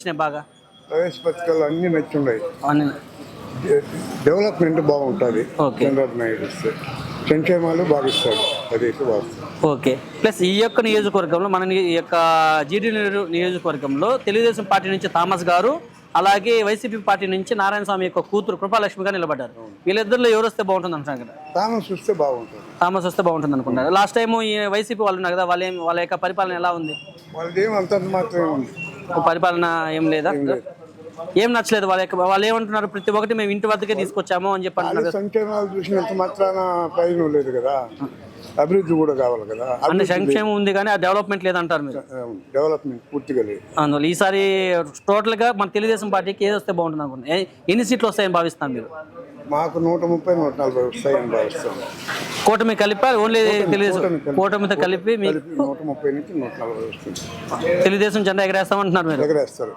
నచ్చినాయి బాగా? ప్రవేశ పథకాలు అన్నీ నచ్చున్నాయి. అన్ని. డెవలప్మెంట్ బాగుంటుంది. ఓకే. చంద్రబాబు నాయుడు వస్తే సంక్షేమాలు బాగా ఇస్తాడు. అదైతే వాస్తవం. ఓకే. ప్లస్ ఈ యొక్క నియోజకవర్గంలో ఈ యొక్క జీడీ నియోజకవర్గంలో తెలుగుదేశం పార్టీ నుంచి థామస్ గారు, అలాగే వైసీపీ పార్టీ నుంచి నారాయణ స్వామి యొక్క కూతురు కృపాలక్ష్మి గారు నిలబడ్డారు. వీళ్ళిద్దరిలో ఎవరు వస్తే బాగుంటుంది అంటున్నారు కదా? థామస్ వస్తే బాగుంటుంది. థామస్ వస్తే బాగుంటుంది అనుకున్నారు. లాస్ట్ టైం ఈ వైసీపీ వాళ్ళు ఉన్నారు కదా, వాళ్ళ యొక్క పరిపాలన ఎలా ఉంది? వాళ్ళది అంతంత మాత్రమే ఉంది. పరిపాలన ఏం లేదా? ఏం నచ్చలేదు వాళ్ళు ఏమంటున్నారు? ప్రతి ఒక్కటి మేము ఇంటి వద్దకే తీసుకొచ్చాము అని చెప్పి అంటున్నారు. సంక్షేమాలు చూసినంత మాత్రాన ప్రయోజనం లేదు కదా, అభివృద్ధి కూడా కావాలి కదా. అంటే సంక్షేమం ఉంది కానీ ఆ డెవలప్మెంట్ లేదంటారు మీరు? డెవలప్మెంట్ పూర్తిగా లేదు. అందువల్ల ఈసారి టోటల్ గా మన తెలుగుదేశం పార్టీకి ఏది వస్తే బాగుంటుంది అనుకుంటున్నారు? ఎన్ని సీట్లు వస్తాయని భావిస్తున్నారు మీరు? మాకు 130, 140 వస్తాయని భావిస్తాం. కూటమి కలిపి ఓన్లీ తెలుగుదేశం కూటమితో కలిపి మీకు 130 నుంచి 140 వస్తుంది. తెలుగుదేశం జెండా ఎగరేస్తామంటున్నారు మీరు? ఎగరేస్తారు.